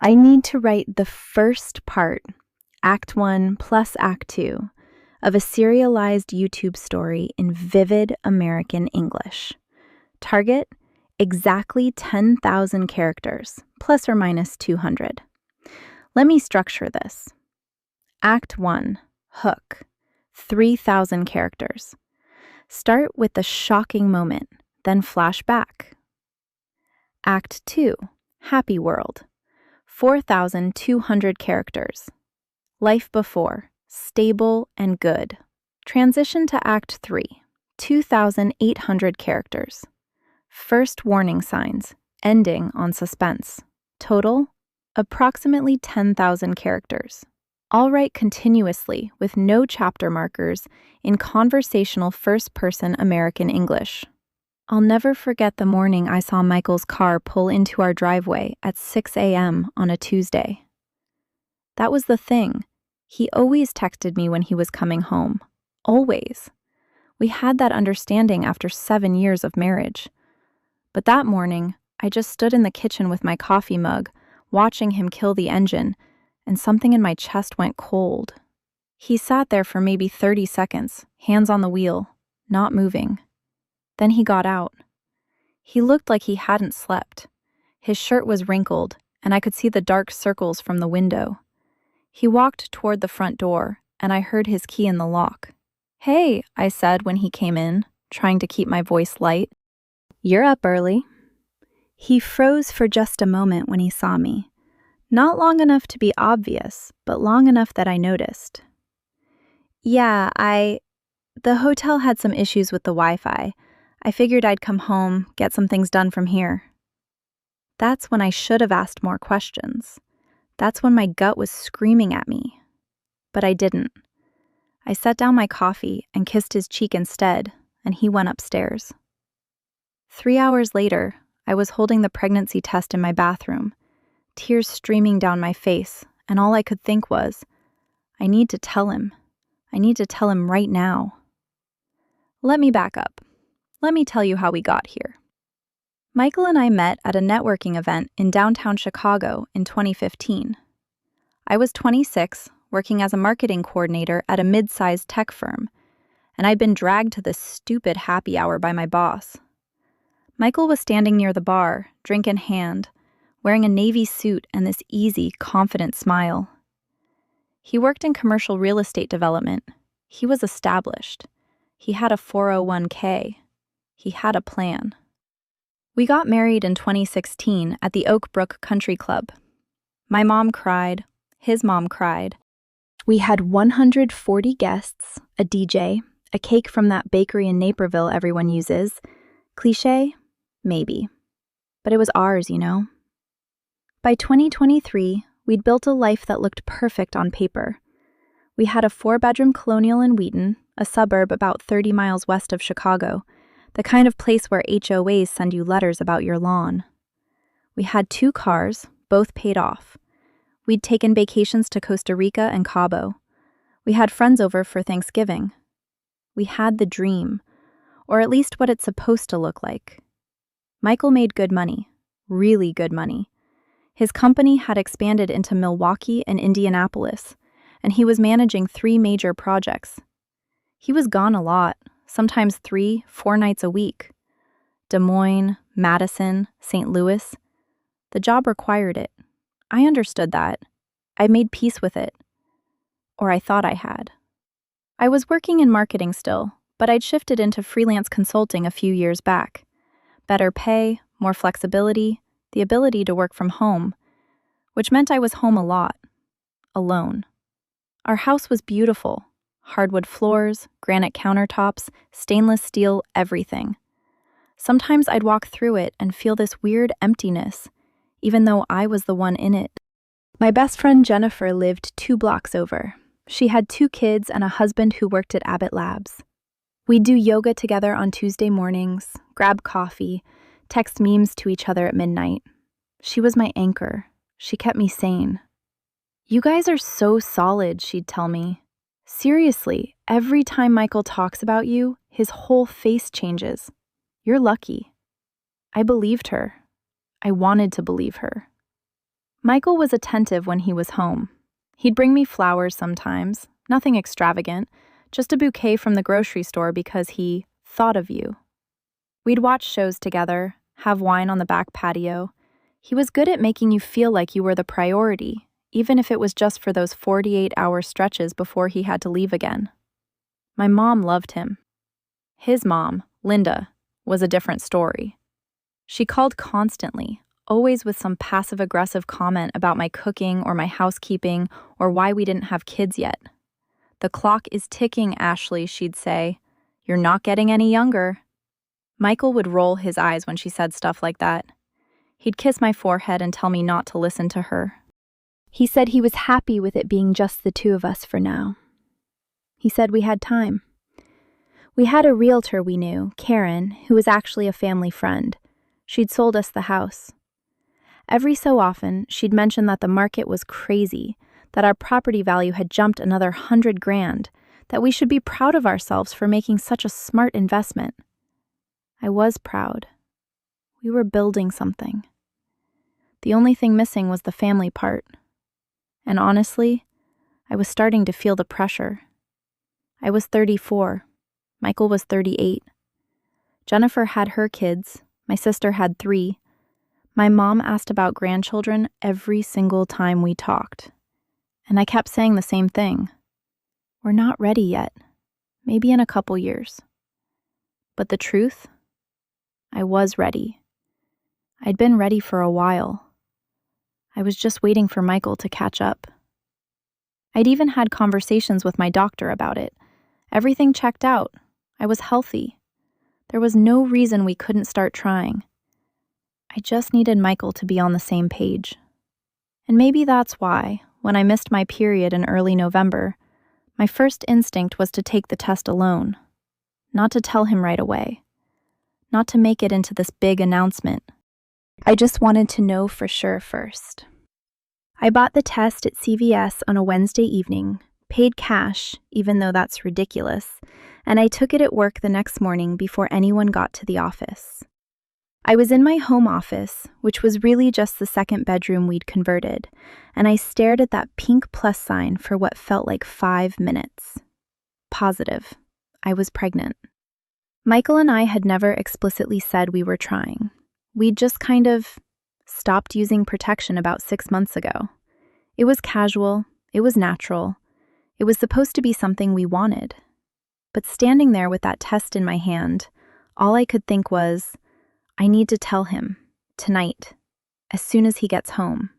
I need to write the first part, Act 1 plus Act 2, of a serialized YouTube story in vivid American English. Target, exactly 10,000 characters, plus or minus 200. Let me structure this. Act 1, hook, 3,000 characters. Start with the shocking moment, then flash back. Act 2, happy world, 4,200 characters. Life before, stable and good. Transition to Act 3, 2,800 characters. First warning signs, ending on suspense. Total, approximately 10,000 characters. All write continuously with no chapter markers in conversational first-person American English. I'll never forget the morning I saw Michael's car pull into our driveway at 6 a.m. on a Tuesday. That was the thing. He always texted me when he was coming home. Always. We had that understanding after 7 years of marriage. But that morning, I just stood in the kitchen with my coffee mug, watching him kill the engine, and something in my chest went cold. He sat there for maybe 30 seconds, hands on the wheel, not moving. Then he got out. He looked like he hadn't slept. His shirt was wrinkled, and I could see the dark circles from the window. He walked toward the front door, and I heard his key in the lock. "Hey," I said when he came in, trying to keep my voice light. "You're up early." He froze for just a moment when he saw me. Not long enough to be obvious, but long enough that I noticed. "Yeah, the hotel had some issues with the Wi-Fi. I figured I'd come home, get some things done from here." That's when I should have asked more questions. That's when my gut was screaming at me. But I didn't. I set down my coffee and kissed his cheek instead, and he went upstairs. 3 hours later, I was holding the pregnancy test in my bathroom, tears streaming down my face, and all I could think was, I need to tell him. I need to tell him right now. Let me back up. Let me tell you how we got here. Michael and I met at a networking event in downtown Chicago in 2015. I was 26, working as a marketing coordinator at a mid-sized tech firm, and I'd been dragged to this stupid happy hour by my boss. Michael was standing near the bar, drink in hand, wearing a navy suit and this easy, confident smile. He worked in commercial real estate development. He was established. He had a 401k. He had a plan. We got married in 2016 at the Oak Brook Country Club. My mom cried. His mom cried. We had 140 guests, a DJ, a cake from that bakery in Naperville everyone uses. Cliché? Maybe. But it was ours, you know? By 2023, we'd built a life that looked perfect on paper. We had a 4-bedroom colonial in Wheaton, a suburb about 30 miles west of Chicago, the kind of place where HOAs send you letters about your lawn. We had 2 cars, both paid off. We'd taken vacations to Costa Rica and Cabo. We had friends over for Thanksgiving. We had the dream, or at least what it's supposed to look like. Michael made good money, really good money. His company had expanded into Milwaukee and Indianapolis, and he was managing 3 major projects. He was gone a lot, sometimes 3-4 nights a week. Des Moines, Madison, St. Louis. The job required it. I understood that. I made peace with it. Or I thought I had. I was working in marketing still, but I'd shifted into freelance consulting a few years back. Better pay, more flexibility, the ability to work from home, which meant I was home a lot, alone. Our house was beautiful. Hardwood floors, granite countertops, stainless steel, everything. Sometimes I'd walk through it and feel this weird emptiness, even though I was the one in it. My best friend Jennifer lived 2 blocks over. She had 2 kids and a husband who worked at Abbott Labs. We'd do yoga together on Tuesday mornings, grab coffee, text memes to each other at midnight. She was my anchor. She kept me sane. "You guys are so solid," she'd tell me. "Seriously, every time Michael talks about you, his whole face changes. You're lucky." I believed her. I wanted to believe her. Michael was attentive when he was home. He'd bring me flowers sometimes, nothing extravagant, just a bouquet from the grocery store because he thought of you. We'd watch shows together, have wine on the back patio. He was good at making you feel like you were the priority, even if it was just for those 48-hour stretches before he had to leave again. My mom loved him. His mom, Linda, was a different story. She called constantly, always with some passive-aggressive comment about my cooking or my housekeeping or why we didn't have kids yet. "The clock is ticking, Ashley," she'd say. "You're not getting any younger." Michael would roll his eyes when she said stuff like that. He'd kiss my forehead and tell me not to listen to her. He said he was happy with it being just the two of us for now. He said we had time. We had a realtor we knew, Karen, who was actually a family friend. She'd sold us the house. Every so often, she'd mention that the market was crazy, that our property value had jumped another $100,000, that we should be proud of ourselves for making such a smart investment. I was proud. We were building something. The only thing missing was the family part. And honestly, I was starting to feel the pressure. I was 34. Michael was 38. Jennifer had her kids. My sister had 3. My mom asked about grandchildren every single time we talked. And I kept saying the same thing. We're not ready yet. Maybe in a couple years. But the truth? I was ready. I'd been ready for a while. I was just waiting for Michael to catch up. I'd even had conversations with my doctor about it. Everything checked out. I was healthy. There was no reason we couldn't start trying. I just needed Michael to be on the same page. And maybe that's why, when I missed my period in early November, my first instinct was to take the test alone. Not to tell him right away. Not to make it into this big announcement. I just wanted to know for sure first. I bought the test at CVS on a Wednesday evening, paid cash, even though that's ridiculous, and I took it at work the next morning before anyone got to the office. I was in my home office, which was really just the second bedroom we'd converted, and I stared at that pink plus sign for what felt like 5 minutes. Positive. I was pregnant. Michael and I had never explicitly said we were trying. We'd just kind of stopped using protection about 6 months ago. It was casual. It was natural. It was supposed to be something we wanted. But standing there with that test in my hand, all I could think was, I need to tell him, tonight, as soon as he gets home.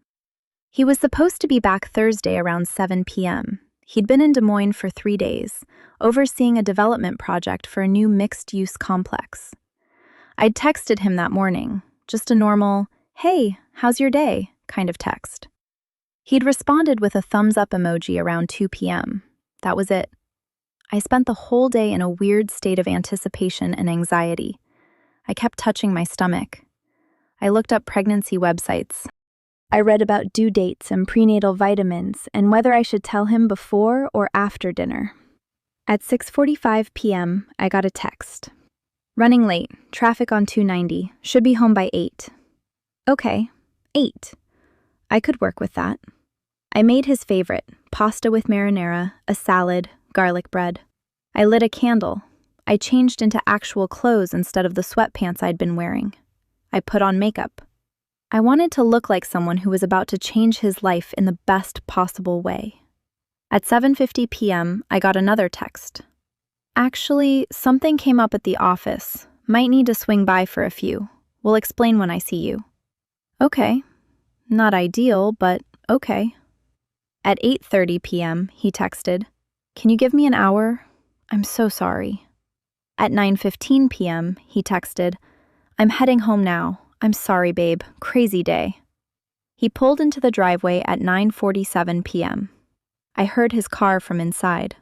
He was supposed to be back Thursday around 7 p.m. He'd been in Des Moines for 3 days, overseeing a development project for a new mixed-use complex. I'd texted him that morning, just a normal, "Hey, how's your day?" kind of text. He'd responded with a thumbs-up emoji around 2 p.m. That was it. I spent the whole day in a weird state of anticipation and anxiety. I kept touching my stomach. I looked up pregnancy websites. I read about due dates and prenatal vitamins and whether I should tell him before or after dinner. At 6:45 p.m., I got a text. "Running late, traffic on 290, should be home by 8. Okay, 8. I could work with that. I made his favorite, pasta with marinara, a salad, garlic bread. I lit a candle. I changed into actual clothes instead of the sweatpants I'd been wearing. I put on makeup. I wanted to look like someone who was about to change his life in the best possible way. At 7:50 p.m., I got another text. Actually, something came up at the office. Might need to swing by for a few. We'll explain when I see you. Okay. Not ideal, but okay. At 8:30 p.m., he texted, "Can you give me an hour? I'm so sorry." At 9:15 p.m., he texted, "I'm heading home now. I'm sorry, babe. Crazy day." He pulled into the driveway at 9:47 p.m. I heard his car from inside.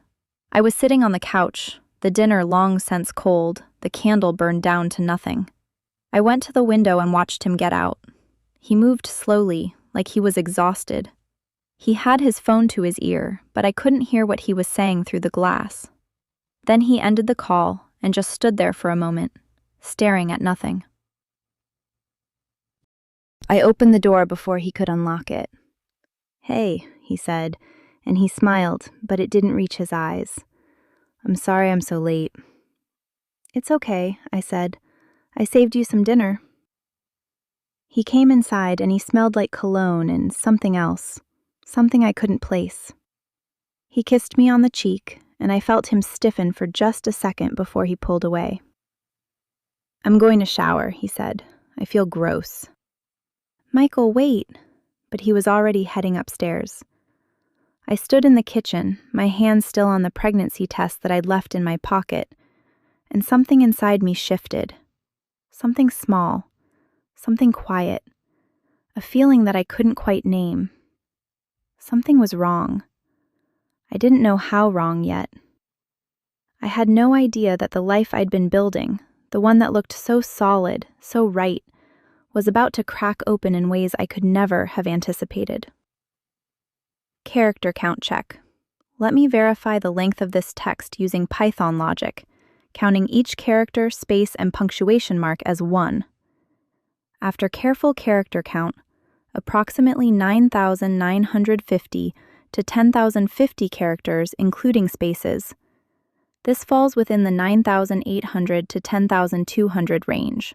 I was sitting on the couch, the dinner long since cold, the candle burned down to nothing. I went to the window and watched him get out. He moved slowly, like he was exhausted. He had his phone to his ear, but I couldn't hear what he was saying through the glass. Then he ended the call and just stood there for a moment, staring at nothing. I opened the door before he could unlock it. "Hey," he said, and he smiled, but it didn't reach his eyes. "I'm sorry I'm so late." "It's okay," I said. "I saved you some dinner." He came inside and he smelled like cologne and something else, something I couldn't place. He kissed me on the cheek, and I felt him stiffen for just a second before he pulled away. "I'm going to shower," he said. "I feel gross." "Michael, wait." But he was already heading upstairs. I stood in the kitchen, my hand still on the pregnancy test that I'd left in my pocket, and something inside me shifted. Something small, something quiet, a feeling that I couldn't quite name. Something was wrong. I didn't know how wrong yet. I had no idea that the life I'd been building, the one that looked so solid, so right, was about to crack open in ways I could never have anticipated. Character count check. Let me verify the length of this text using Python logic, counting each character, space, and punctuation mark as 1. After careful character count, approximately 9,950 to 10,050 characters, including spaces. This falls within the 9,800 to 10,200 range.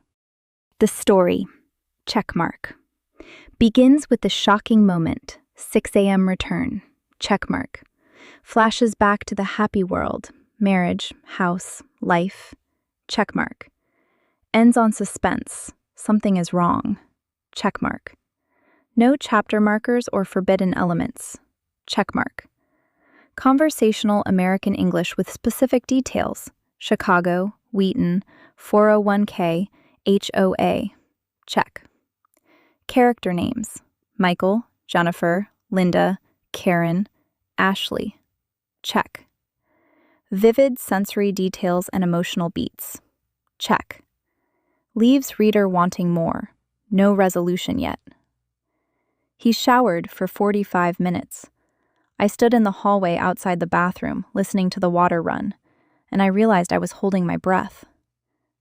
The story, checkmark, begins with the shocking moment, 6 a.m. return, checkmark. Flashes back to the happy world, marriage, house, life, checkmark. Ends on suspense, something is wrong, checkmark. No chapter markers or forbidden elements, checkmark. Conversational American English with specific details, Chicago, Wheaton, 401k, HOA, check. Character names, Michael, Jennifer, Linda, Karen, Ashley, check. Vivid sensory details and emotional beats, check. Leaves reader wanting more, no resolution yet. He showered for 45 minutes. I stood in the hallway outside the bathroom, listening to the water run, and I realized I was holding my breath.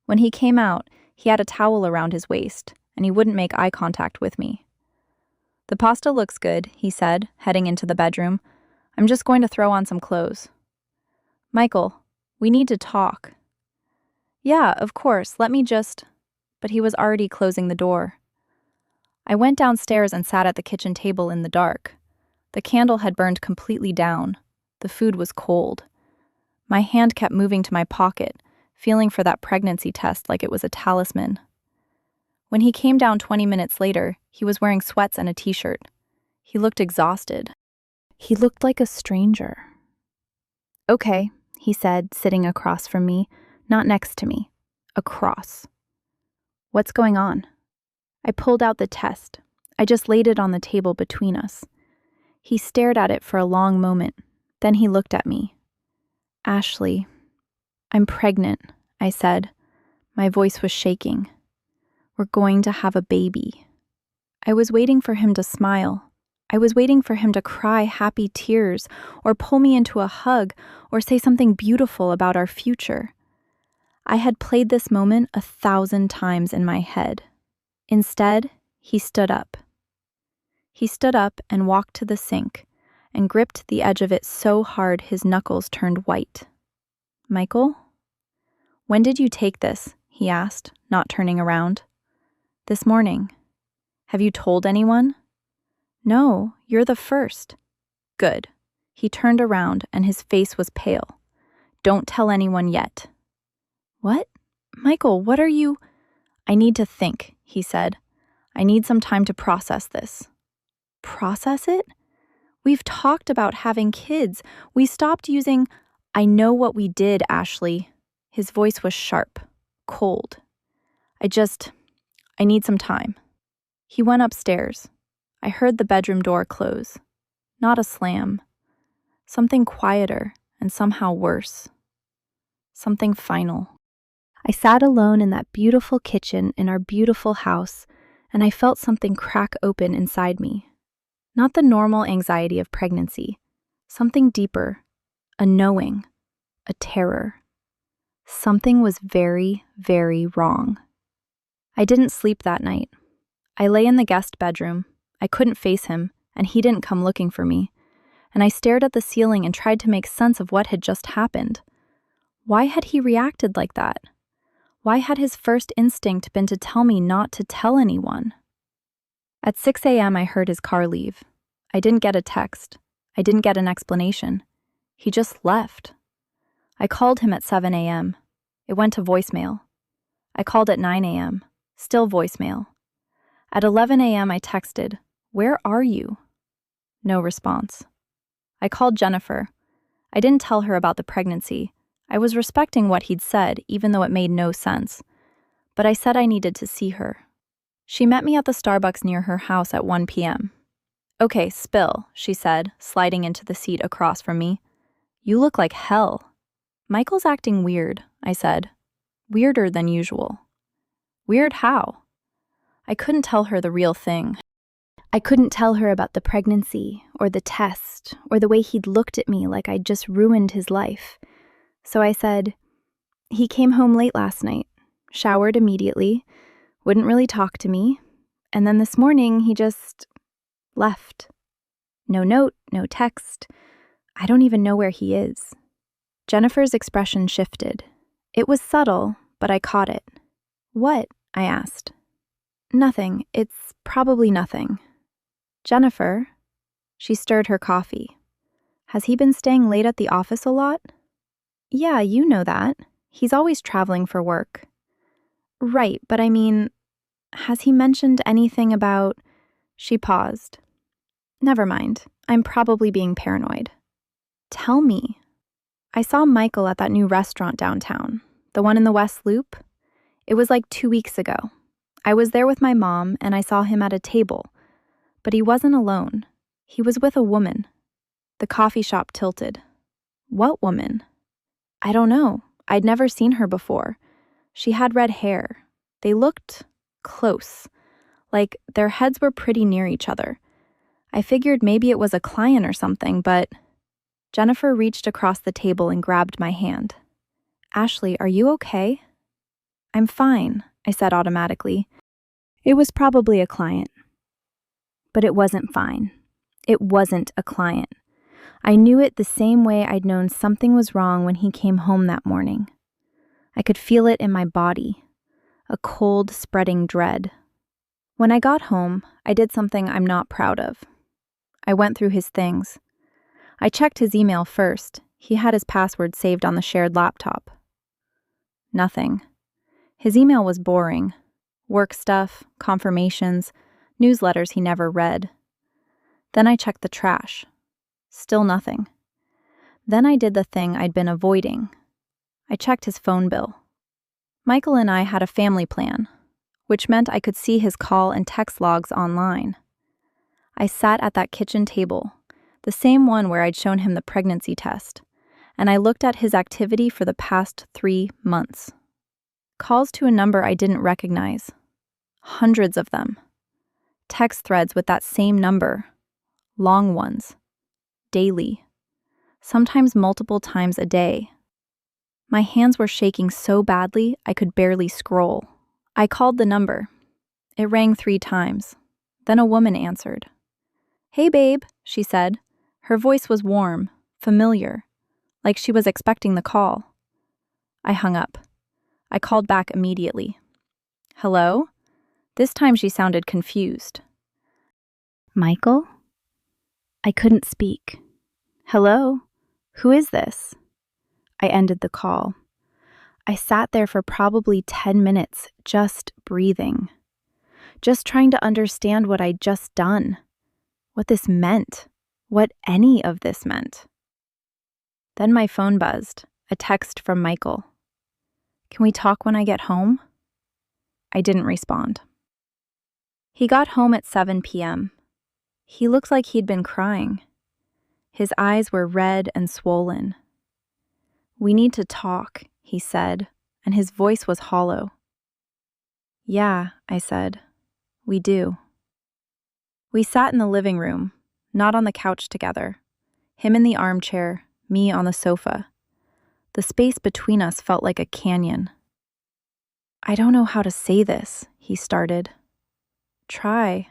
When he came out, he had a towel around his waist, and he wouldn't make eye contact with me. "The pasta looks good," he said, heading into the bedroom. "I'm just going to throw on some clothes." "Michael, we need to talk." "Yeah, of course, let me just..." But he was already closing the door. I went downstairs and sat at the kitchen table in the dark. The candle had burned completely down. The food was cold. My hand kept moving to my pocket, feeling for that pregnancy test like it was a talisman. When he came down 20 minutes later, he was wearing sweats and a t-shirt. He looked exhausted. He looked like a stranger. "Okay," he said, sitting across from me, not next to me, across. "What's going on?" I pulled out the test. I just laid it on the table between us. He stared at it for a long moment. Then he looked at me. "Ashley, I'm pregnant," I said. My voice was shaking. "We're going to have a baby." I was waiting for him to smile. I was waiting for him to cry happy tears or pull me into a hug or say something beautiful about our future. I had played this moment 1,000 times in my head. Instead, he stood up. He stood up and walked to the sink and gripped the edge of it so hard his knuckles turned white. "Michael? When did you take this?" he asked, not turning around. "This morning." "Have you told anyone?" "No, you're the first." "Good." He turned around and his face was pale. "Don't tell anyone yet." "What? Michael, what are you..." "I need to think," he said. "I need some time to process this." "Process it? We've talked about having kids. We stopped using..." "I know what we did, Ashley." His voice was sharp, cold. I need some time." He went upstairs. I heard the bedroom door close. Not a slam. Something quieter and somehow worse. Something final. I sat alone in that beautiful kitchen in our beautiful house, and I felt something crack open inside me. Not the normal anxiety of pregnancy. Something deeper. A knowing. A terror. Something was very, very wrong. I didn't sleep that night. I lay in the guest bedroom. I couldn't face him, and he didn't come looking for me. And I stared at the ceiling and tried to make sense of what had just happened. Why had he reacted like that? Why had his first instinct been to tell me not to tell anyone? At 6 a.m., I heard his car leave. I didn't get a text. I didn't get an explanation. He just left. I called him at 7 a.m. It went to voicemail. I called at 9 a.m. Still voicemail. At 11 a.m., I texted, "Where are you?" No response. I called Jennifer. I didn't tell her about the pregnancy. I was respecting what he'd said, even though it made no sense. But I said I needed to see her. She met me at the Starbucks near her house at 1 p.m. "Okay, spill," she said, sliding into the seat across from me. "You look like hell." "Michael's acting weird," I said. "Weirder than usual." "Weird how?" I couldn't tell her the real thing. I couldn't tell her about the pregnancy, or the test, or the way he'd looked at me like I'd just ruined his life. So I said, "He came home late last night, showered immediately, wouldn't really talk to me, and then this morning he just left. No note, no text. I don't even know where he is." Jennifer's expression shifted. It was subtle, but I caught it. "What?" I asked. "Nothing. It's probably nothing." "Jennifer?" She stirred her coffee. "Has he been staying late at the office a lot?" "Yeah, you know that. He's always traveling for work." "Right, but I mean, has he mentioned anything about—" She paused. "Never mind. I'm probably being paranoid." "Tell me." "I saw Michael at that new restaurant downtown, the one in the West Loop. It was like 2 weeks ago. I was there with my mom, and I saw him at a table. But he wasn't alone. He was with a woman." The coffee shop tilted. "What woman?" "I don't know. I'd never seen her before. She had red hair. They looked close, like their heads were pretty near each other. I figured maybe it was a client or something, but..." Jennifer reached across the table and grabbed my hand. "Ashley, are you okay?" "I'm fine," I said automatically. It was probably a client. But it wasn't fine. It wasn't a client. I knew it the same way I'd known something was wrong when he came home that morning. I could feel it in my body, a cold, spreading dread. When I got home, I did something I'm not proud of. I went through his things. I checked his email first. He had his password saved on the shared laptop. Nothing. His email was boring. Work stuff, confirmations, newsletters he never read. Then I checked the trash. Still nothing. Then I did the thing I'd been avoiding. I checked his phone bill. Michael and I had a family plan, which meant I could see his call and text logs online. I sat at that kitchen table, the same one where I'd shown him the pregnancy test, and I looked at his activity for the past 3 months. Calls to a number I didn't recognize. Hundreds of them. Text threads with that same number. Long ones. Daily. Sometimes multiple times a day. My hands were shaking so badly I could barely scroll. I called the number. It rang 3 times. Then a woman answered. "Hey, babe," she said. Her voice was warm, familiar, like she was expecting the call. I hung up. I called back immediately. "Hello?" This time she sounded confused. "Michael?" I couldn't speak. "Hello? Who is this?" I ended the call. I sat there for probably 10 minutes, just breathing. Just trying to understand what I'd just done. What this meant. What any of this meant. Then my phone buzzed, a text from Michael. "Can we talk when I get home?" I didn't respond. He got home at 7 p.m. He looked like he'd been crying. His eyes were red and swollen. "We need to talk," he said, and his voice was hollow. "Yeah," I said. "We do." We sat in the living room, not on the couch together. Him in the armchair, me on the sofa. The space between us felt like a canyon. "I don't know how to say this," he started. try.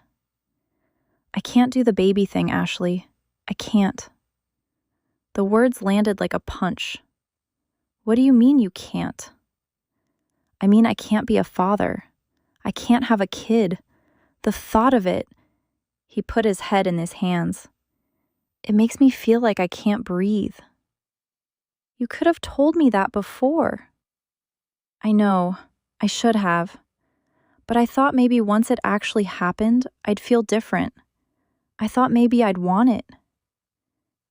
I can't do the baby thing, Ashley. I can't. The words landed like a punch. What do you mean you can't? I mean, I can't be a father. I can't have a kid. The thought of it. He put his head in his hands. It makes me feel like I can't breathe. You could have told me that before. I know, I should have. But I thought maybe once it actually happened, I'd feel different. I thought maybe I'd want it.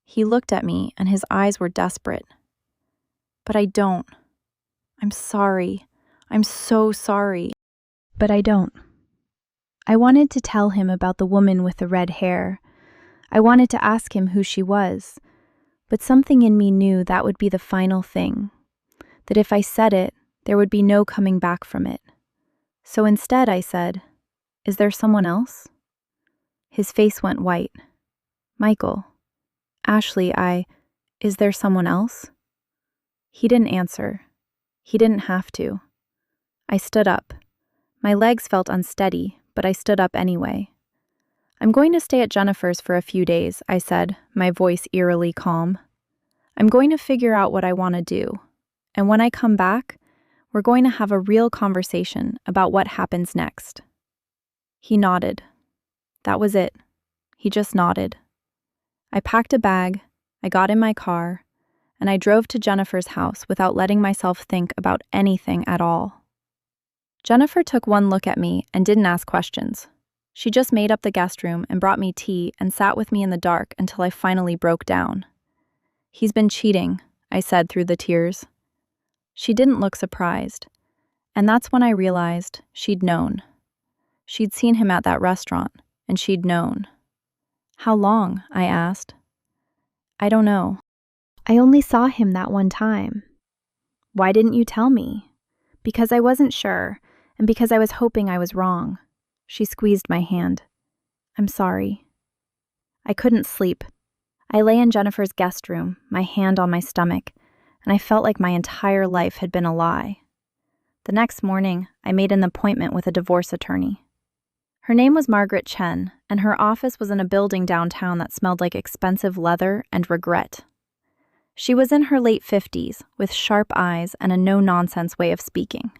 He looked at me and his eyes were desperate. But I don't. I'm sorry. I'm so sorry. But I don't. I wanted to tell him about the woman with the red hair. I wanted to ask him who she was. But something in me knew that would be the final thing. That if I said it, there would be no coming back from it. So instead I said, "Is there someone else?" His face went white. "Michael, Ashley, is there someone else?" He didn't answer. He didn't have to. I stood up. My legs felt unsteady, but I stood up anyway. "I'm going to stay at Jennifer's for a few days," I said, my voice eerily calm. "I'm going to figure out what I want to do. And when I come back, we're going to have a real conversation about what happens next." He nodded. That was it. He just nodded. I packed a bag, I got in my car, and I drove to Jennifer's house without letting myself think about anything at all. Jennifer took one look at me and didn't ask questions. She just made up the guest room and brought me tea and sat with me in the dark until I finally broke down. "He's been cheating," I said through the tears. She didn't look surprised, and that's when I realized she'd known. She'd seen him at that restaurant, and she'd known. "How long?" I asked. "I don't know. I only saw him that one time." "Why didn't you tell me?" "Because I wasn't sure, and because I was hoping I was wrong." She squeezed my hand. "I'm sorry." I couldn't sleep. I lay in Jennifer's guest room, my hand on my stomach, and I felt like my entire life had been a lie. The next morning, I made an appointment with a divorce attorney. Her name was Margaret Chen, and her office was in a building downtown that smelled like expensive leather and regret. She was in her late 50s, with sharp eyes and a no-nonsense way of speaking.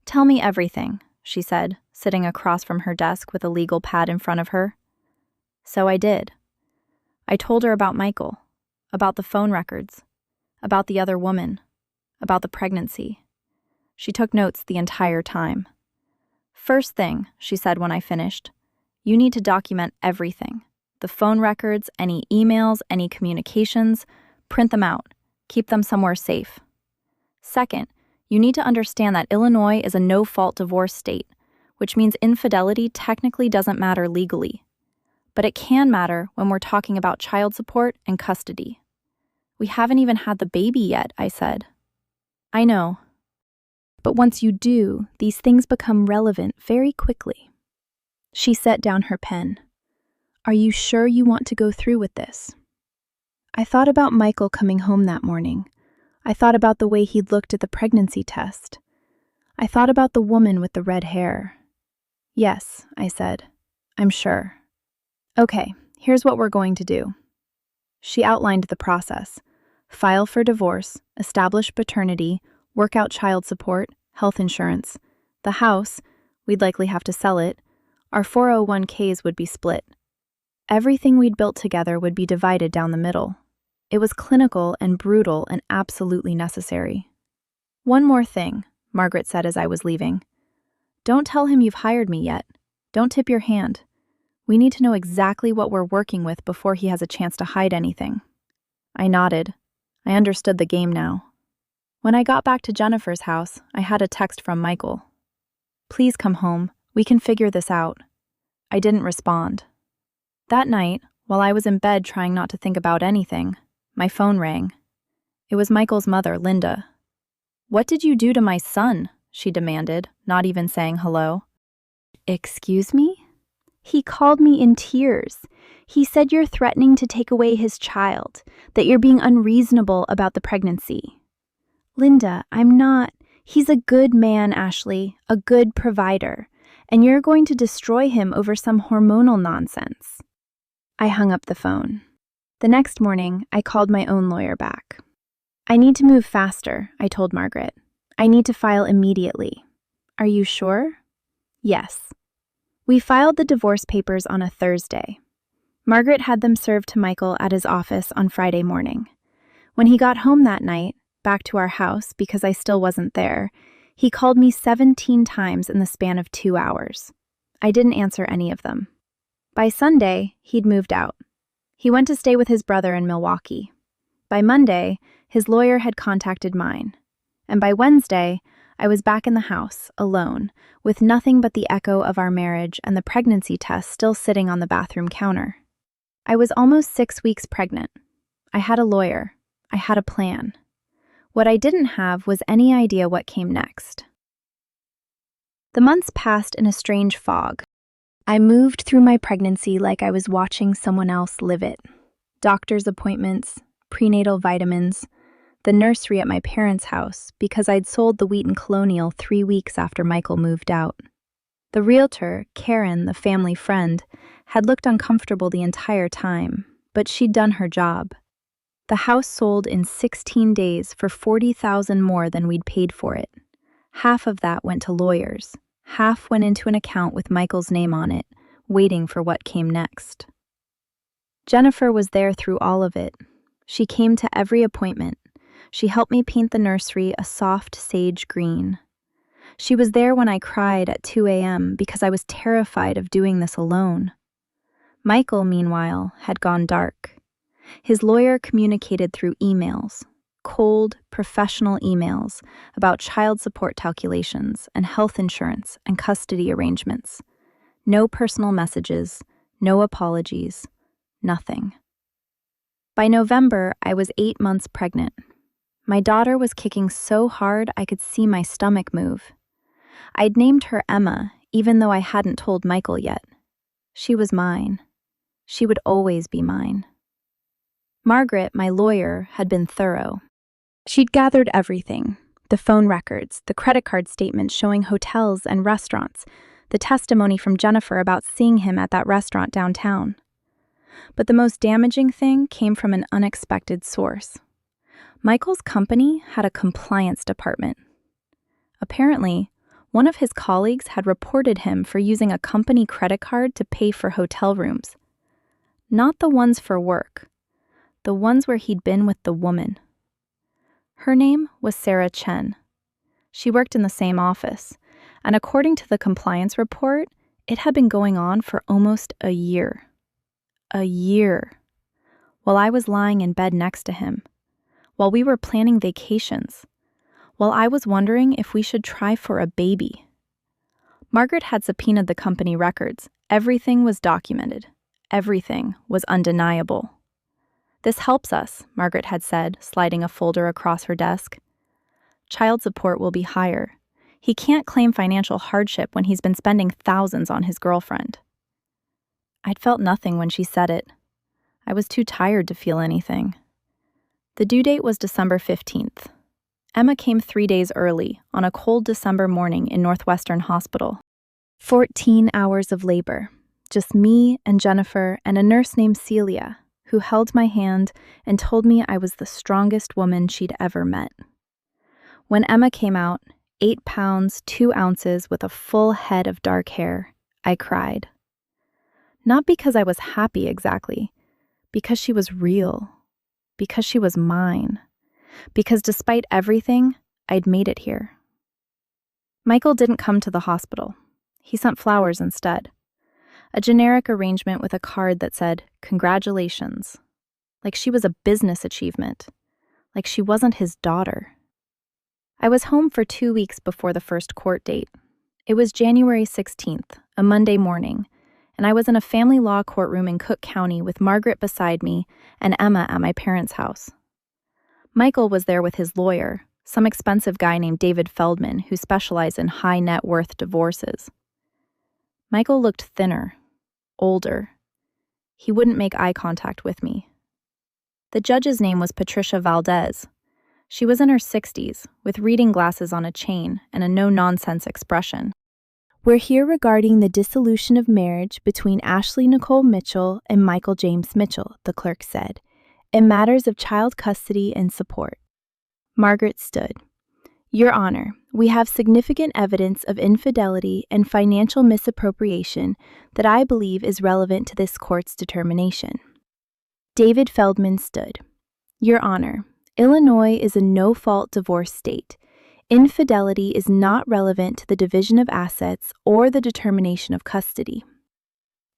"Tell me everything," she said, sitting across from her desk with a legal pad in front of her. So I did. I told her about Michael, about the phone records, about the other woman, about the pregnancy. She took notes the entire time. "First thing," she said when I finished, "you need to document everything. The phone records, any emails, any communications, print them out, keep them somewhere safe. Second, you need to understand that Illinois is a no-fault divorce state, which means infidelity technically doesn't matter legally. But it can matter when we're talking about child support and custody." "We haven't even had the baby yet," I said. "I know. But once you do, these things become relevant very quickly." She set down her pen. "Are you sure you want to go through with this?" I thought about Michael coming home that morning. I thought about the way he'd looked at the pregnancy test. I thought about the woman with the red hair. "Yes," I said. "I'm sure." "Okay, here's what we're going to do." She outlined the process. File for divorce, establish paternity, work out child support, health insurance. The house, we'd likely have to sell it. Our 401ks would be split. Everything we'd built together would be divided down the middle. It was clinical and brutal and absolutely necessary. "One more thing," Margaret said as I was leaving. "Don't tell him you've hired me yet. Don't tip your hand. We need to know exactly what we're working with before he has a chance to hide anything." I nodded. I understood the game now. When I got back to Jennifer's house, I had a text from Michael. "Please come home. We can figure this out." I didn't respond. That night, while I was in bed trying not to think about anything, my phone rang. It was Michael's mother, Linda. "What did you do to my son?" she demanded, not even saying hello. "Excuse me?" "He called me in tears. He said you're threatening to take away his child, that you're being unreasonable about the pregnancy." "Linda, I'm not. He's a good man, Ashley, a good provider. And you're going to destroy him over some hormonal nonsense. I hung up the phone. The next morning, I called my own lawyer back. I need to move faster, I told Margaret. I need to file immediately. Are you sure? Yes. We filed the divorce papers on a Thursday. Margaret had them served to Michael at his office on Friday morning. When he got home that night, back to our house because I still wasn't there, he called me 17 times in the span of 2 hours. I didn't answer any of them. By Sunday, he'd moved out. He went to stay with his brother in Milwaukee. By Monday, his lawyer had contacted mine. And by Wednesday, I was back in the house, alone, with nothing but the echo of our marriage and the pregnancy test still sitting on the bathroom counter. I was almost 6 weeks pregnant. I had a lawyer. I had a plan. What I didn't have was any idea what came next. The months passed in a strange fog. I moved through my pregnancy like I was watching someone else live it. Doctor's appointments, prenatal vitamins, the nursery at my parents' house because I'd sold the Wheaton Colonial 3 weeks after Michael moved out. The realtor, Karen, the family friend, had looked uncomfortable the entire time, but she'd done her job. The house sold in 16 days for $40,000 more than we'd paid for it. Half of that went to lawyers. Half went into an account with Michael's name on it, waiting for what came next. Jennifer was there through all of it. She came to every appointment. She helped me paint the nursery a soft sage green. She was there when I cried at 2 a.m. because I was terrified of doing this alone. Michael, meanwhile, had gone dark. His lawyer communicated through emails. Cold, professional emails about child support calculations and health insurance and custody arrangements. No personal messages, no apologies, nothing. By November, I was 8 months pregnant. My daughter was kicking so hard I could see my stomach move. I'd named her Emma, even though I hadn't told Michael yet. She was mine. She would always be mine. Margaret, my lawyer, had been thorough. She'd gathered everything: the phone records, the credit card statements showing hotels and restaurants, the testimony from Jennifer about seeing him at that restaurant downtown. But the most damaging thing came from an unexpected source. Michael's company had a compliance department. Apparently, one of his colleagues had reported him for using a company credit card to pay for hotel rooms. Not the ones for work, the ones where he'd been with the woman. Her name was Sarah Chen. She worked in the same office, and according to the compliance report, it had been going on for almost a year. A year. While I was lying in bed next to him. While we were planning vacations. While I was wondering if we should try for a baby. Margaret had subpoenaed the company records. Everything was documented. Everything was undeniable. "This helps us," Margaret had said, sliding a folder across her desk. "Child support will be higher. He can't claim financial hardship when he's been spending thousands on his girlfriend." I'd felt nothing when she said it. I was too tired to feel anything. The due date was December 15th. Emma came 3 days early, on a cold December morning in Northwestern Hospital. 14 hours of labor. Just me and Jennifer and a nurse named Celia, who held my hand and told me I was the strongest woman she'd ever met. When Emma came out, 8 pounds, 2 ounces with a full head of dark hair, I cried. Not because I was happy exactly, because she was real, because she was mine, because despite everything, I'd made it here. Michael didn't come to the hospital. He sent flowers instead. A generic arrangement with a card that said, "Congratulations," like she was a business achievement, like she wasn't his daughter. I was home for 2 weeks before the first court date. It was January 16th, a Monday morning, and I was in a family law courtroom in Cook County with Margaret beside me and Emma at my parents' house. Michael was there with his lawyer, some expensive guy named David Feldman who specialized in high net worth divorces. Michael looked thinner, older. He wouldn't make eye contact with me. The judge's name was Patricia Valdez. She was in her 60s, with reading glasses on a chain and a no-nonsense expression. We're here regarding the dissolution of marriage between Ashley Nicole Mitchell and Michael James Mitchell, the clerk said, in matters of child custody and support. Margaret stood. Your Honor, we have significant evidence of infidelity and financial misappropriation that I believe is relevant to this court's determination. David Feldman stood. Your Honor, Illinois is a no-fault divorce state. Infidelity is not relevant to the division of assets or the determination of custody.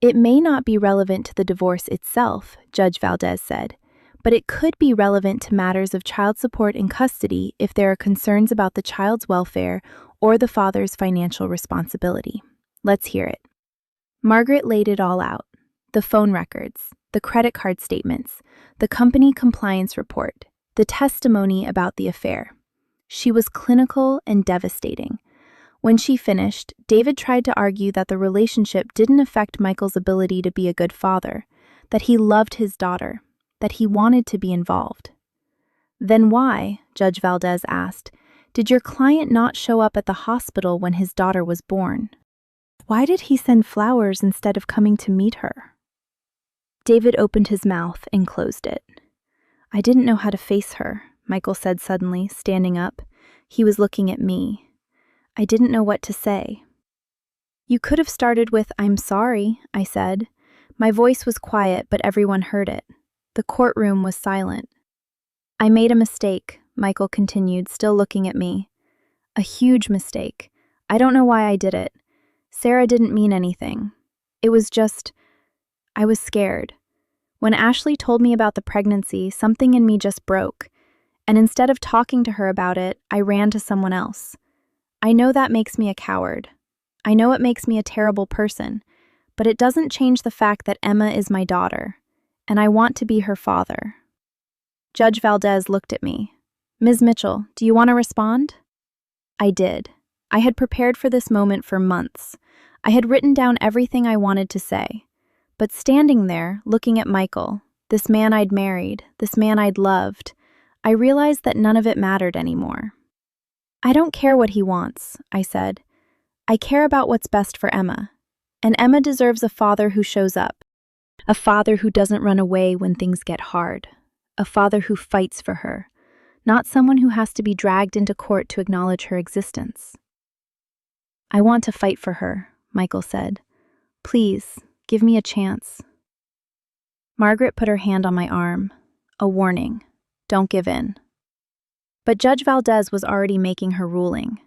It may not be relevant to the divorce itself, Judge Valdez said, but it could be relevant to matters of child support and custody if there are concerns about the child's welfare or the father's financial responsibility. Let's hear it. Margaret laid it all out. The phone records, the credit card statements, the company compliance report, the testimony about the affair. She was clinical and devastating. When she finished, David tried to argue that the relationship didn't affect Michael's ability to be a good father, that he loved his daughter, that he wanted to be involved. Then why, Judge Valdez asked, did your client not show up at the hospital when his daughter was born? Why did he send flowers instead of coming to meet her? David opened his mouth and closed it. I didn't know how to face her, Michael said suddenly, standing up. He was looking at me. I didn't know what to say. You could have started with, I'm sorry, I said. My voice was quiet, but everyone heard it. The courtroom was silent. I made a mistake, Michael continued, still looking at me. A huge mistake. I don't know why I did it. Sarah didn't mean anything. It was just, I was scared. When Ashley told me about the pregnancy, something in me just broke. And instead of talking to her about it, I ran to someone else. I know that makes me a coward. I know it makes me a terrible person, but it doesn't change the fact that Emma is my daughter, and I want to be her father. Judge Valdez looked at me. Ms. Mitchell, do you want to respond? I did. I had prepared for this moment for months. I had written down everything I wanted to say. But standing there, looking at Michael, this man I'd married, this man I'd loved, I realized that none of it mattered anymore. I don't care what he wants, I said. I care about what's best for Emma. And Emma deserves a father who shows up. A father who doesn't run away when things get hard. A father who fights for her. Not someone who has to be dragged into court to acknowledge her existence. I want to fight for her, Michael said. Please, give me a chance. Margaret put her hand on my arm. A warning. Don't give in. But Judge Valdez was already making her ruling.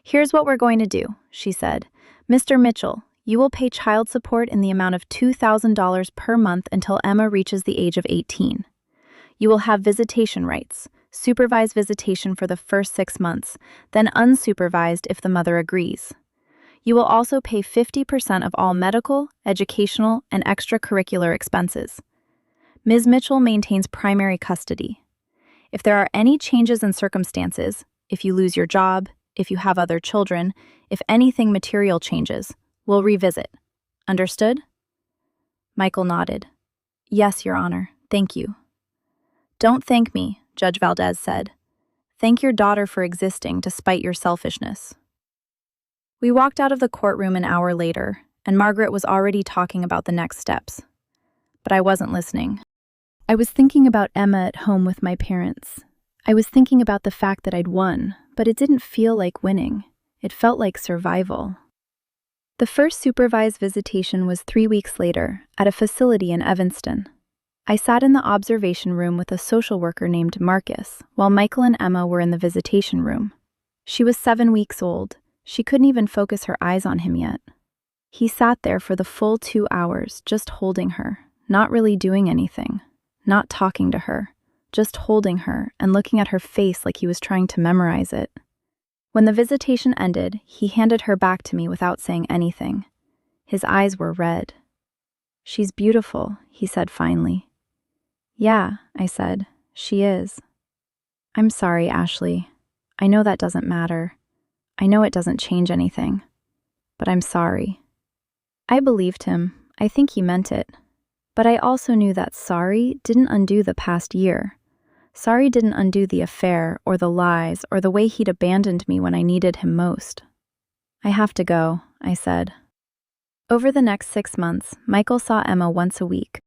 Here's what we're going to do, she said. Mr. Mitchell, you will pay child support in the amount of $2,000 per month until Emma reaches the age of 18. You will have visitation rights, supervised visitation for the first 6 months, then unsupervised if the mother agrees. You will also pay 50% of all medical, educational, and extracurricular expenses. Ms. Mitchell maintains primary custody. If there are any changes in circumstances, if you lose your job, if you have other children, if anything material changes, we'll revisit. Understood? Michael nodded. Yes, Your Honor. Thank you. Don't thank me, Judge Valdez said. Thank your daughter for existing despite your selfishness. We walked out of the courtroom an hour later, and Margaret was already talking about the next steps. But I wasn't listening. I was thinking about Emma at home with my parents. I was thinking about the fact that I'd won, but it didn't feel like winning. It felt like survival. The first supervised visitation was 3 weeks later, at a facility in Evanston. I sat in the observation room with a social worker named Marcus, while Michael and Emma were in the visitation room. She was 7 weeks old. She couldn't even focus her eyes on him yet. He sat there for the full 2 hours, just holding her, not really doing anything, not talking to her, just holding her and looking at her face like he was trying to memorize it. When the visitation ended, he handed her back to me without saying anything. His eyes were red. She's beautiful, he said finally. Yeah, I said, she is. I'm sorry, Ashley. I know that doesn't matter. I know it doesn't change anything. But I'm sorry. I believed him. I think he meant it. But I also knew that sorry didn't undo the past year. Sorry didn't undo the affair or the lies or the way he'd abandoned me when I needed him most. I have to go, I said. Over the next 6 months, Michael saw Emma once a week.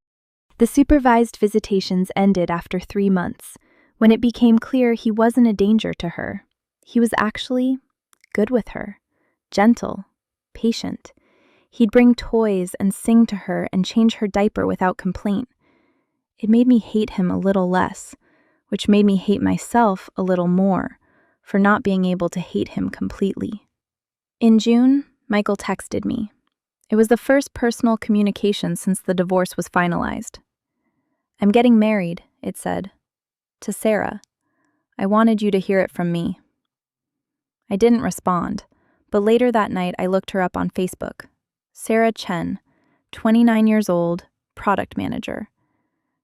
The supervised visitations ended after 3 months, when it became clear he wasn't a danger to her. He was actually good with her, gentle, patient. He'd bring toys and sing to her and change her diaper without complaint. It made me hate him a little less, which made me hate myself a little more for not being able to hate him completely. In June, Michael texted me. It was the first personal communication since the divorce was finalized. "I'm getting married," it said, "to Sarah. I wanted you to hear it from me." I didn't respond, but later that night I looked her up on Facebook. Sarah Chen, 29 years old, product manager.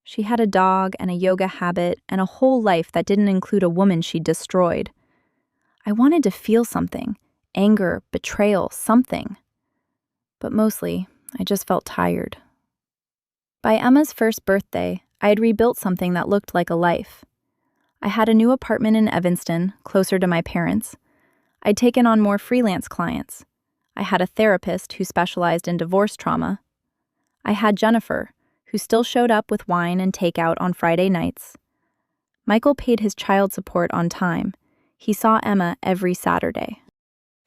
She had a dog and a yoga habit and a whole life that didn't include a woman she'd destroyed. I wanted to feel something, anger, betrayal, something. But mostly, I just felt tired. By Emma's first birthday, I had rebuilt something that looked like a life. I had a new apartment in Evanston, closer to my parents. I'd taken on more freelance clients. I had a therapist who specialized in divorce trauma. I had Jennifer, who still showed up with wine and takeout on Friday nights. Michael paid his child support on time. He saw Emma every Saturday.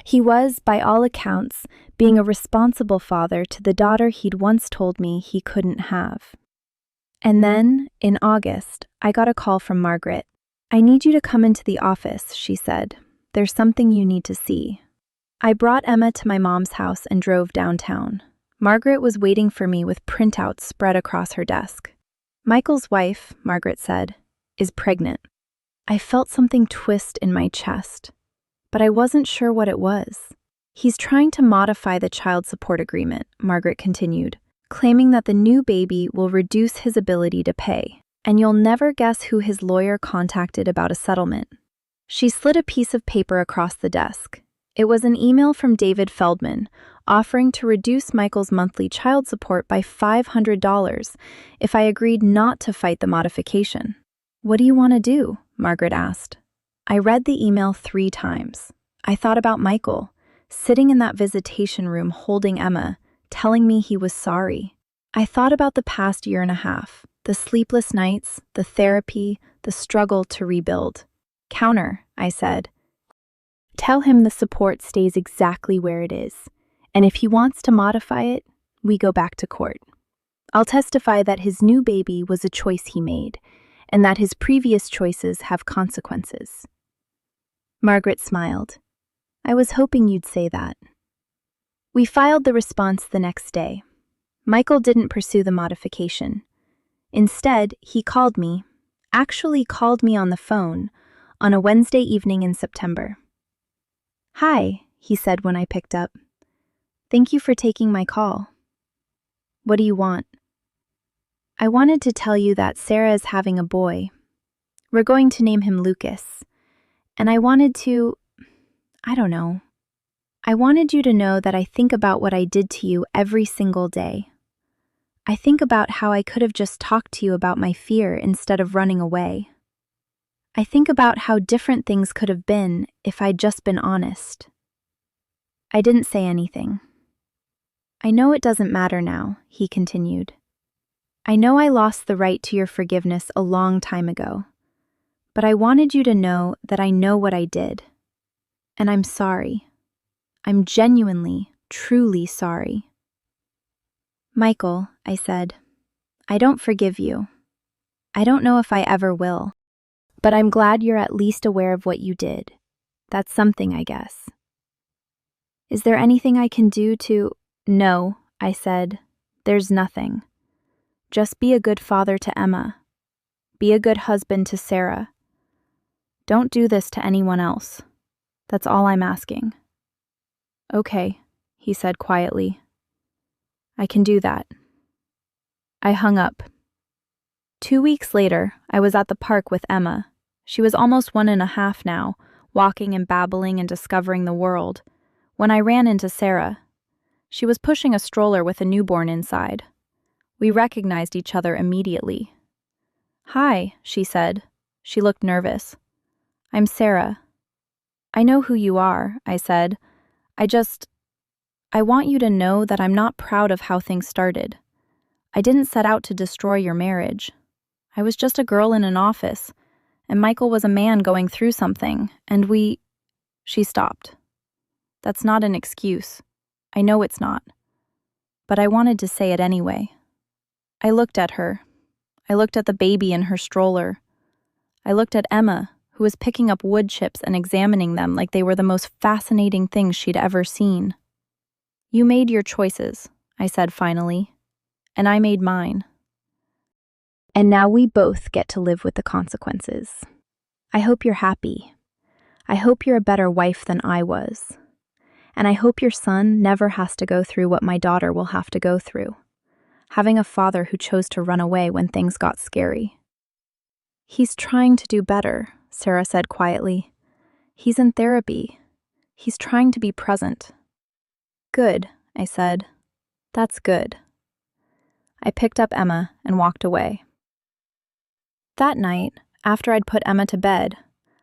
He was, by all accounts, being a responsible father to the daughter he'd once told me he couldn't have. And then, in August, I got a call from Margaret. "I need you to come into the office," she said. "There's something you need to see." I brought Emma to my mom's house and drove downtown. Margaret was waiting for me with printouts spread across her desk. "Michael's wife," Margaret said, "is pregnant." I felt something twist in my chest, but I wasn't sure what it was. "He's trying to modify the child support agreement," Margaret continued, "claiming that the new baby will reduce his ability to pay, and you'll never guess who his lawyer contacted about a settlement." She slid a piece of paper across the desk. It was an email from David Feldman, offering to reduce Michael's monthly child support by $500 if I agreed not to fight the modification. "What do you want to do?" Margaret asked. I read the email 3 times. I thought about Michael, sitting in that visitation room holding Emma, telling me he was sorry. I thought about the past year and a half, the sleepless nights, the therapy, the struggle to rebuild. "Counter," I said. "Tell him the support stays exactly where it is, and if he wants to modify it, we go back to court. I'll testify that his new baby was a choice he made, and that his previous choices have consequences." Margaret smiled. "I was hoping you'd say that." We filed the response the next day. Michael didn't pursue the modification. Instead, he called me, actually called me on the phone, on a Wednesday evening in September. "Hi," he said when I picked up. "Thank you for taking my call." "What do you want?" "I wanted to tell you that Sarah is having a boy. We're going to name him Lucas. And I wanted to, I don't know. I wanted you to know that I think about what I did to you every single day. I think about how I could have just talked to you about my fear instead of running away. I think about how different things could have been if I'd just been honest." I didn't say anything. "I know it doesn't matter now," he continued. "I know I lost the right to your forgiveness a long time ago, but I wanted you to know that I know what I did. And I'm sorry. I'm genuinely, truly sorry." "Michael," I said, "I don't forgive you. I don't know if I ever will. But I'm glad you're at least aware of what you did. That's something, I guess. Is there anything I can do to—" "No," I said, "there's nothing. Just be a good father to Emma. Be a good husband to Sarah. Don't do this to anyone else. That's all I'm asking." "Okay," he said quietly. "I can do that." I hung up. 2 weeks later, I was at the park with Emma. She was almost 1.5 now, walking and babbling and discovering the world, when I ran into Sarah. She was pushing a stroller with a newborn inside. We recognized each other immediately. "Hi," she said. She looked nervous. "I'm Sarah." "I know who you are," I said. I want you to know that I'm not proud of how things started. I didn't set out to destroy your marriage. I was just a girl in an office, and Michael was a man going through something, and we—" She stopped. That's not an excuse. I know it's not. But I wanted to say it anyway. I looked at her. I looked at the baby in her stroller. I looked at Emma, who was picking up wood chips and examining them like they were the most fascinating things she'd ever seen. You made your choices, I said finally, and I made mine. And now we both get to live with the consequences. I hope you're happy. I hope you're a better wife than I was. And I hope your son never has to go through what my daughter will have to go through, having a father who chose to run away when things got scary. He's trying to do better, Sarah said quietly. He's in therapy. He's trying to be present. Good, I said. That's good. I picked up Emma and walked away. That night, after I'd put Emma to bed,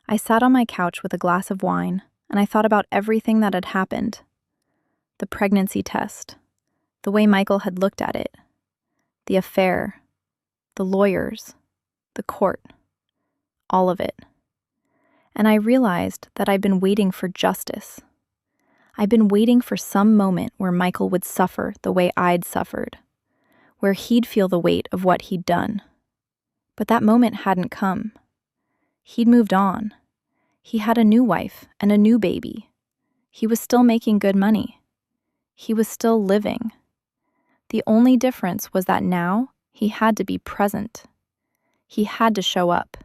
I sat on my couch with a glass of wine and I thought about everything that had happened. The pregnancy test, the way Michael had looked at it, the affair, the lawyers, the court, all of it. And I realized that I'd been waiting for justice. I'd been waiting for some moment where Michael would suffer the way I'd suffered, where he'd feel the weight of what he'd done. But that moment hadn't come. He'd moved on. He had a new wife and a new baby. He was still making good money. He was still living. The only difference was that now he had to be present. He had to show up.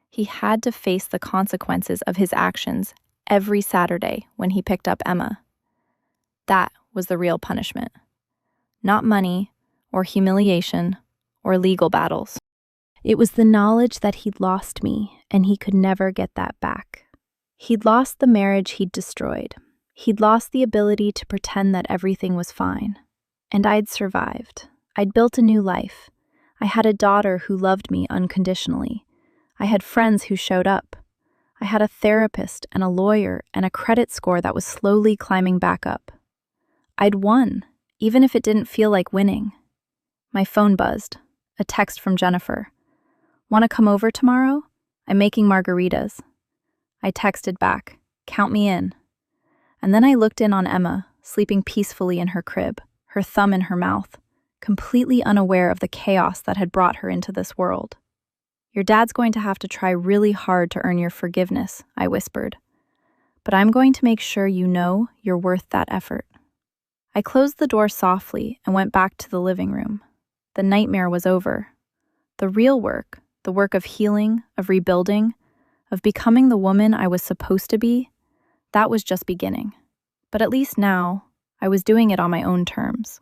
He had to face the consequences of his actions every Saturday when he picked up Emma. That was the real punishment. Not money, or humiliation, or legal battles. It was the knowledge that he'd lost me, and he could never get that back. He'd lost the marriage he'd destroyed. He'd lost the ability to pretend that everything was fine. And I'd survived. I'd built a new life. I had a daughter who loved me unconditionally. I had friends who showed up. I had a therapist and a lawyer and a credit score that was slowly climbing back up. I'd won, even if it didn't feel like winning. My phone buzzed. A text from Jennifer. Want to come over tomorrow? I'm making margaritas. I texted back, count me in. And then I looked in on Emma, sleeping peacefully in her crib, her thumb in her mouth, completely unaware of the chaos that had brought her into this world. Your dad's going to have to try really hard to earn your forgiveness, I whispered. But I'm going to make sure you know you're worth that effort. I closed the door softly and went back to the living room. The nightmare was over. The real work, the work of healing, of rebuilding, of becoming the woman I was supposed to be, that was just beginning. But at least now, I was doing it on my own terms.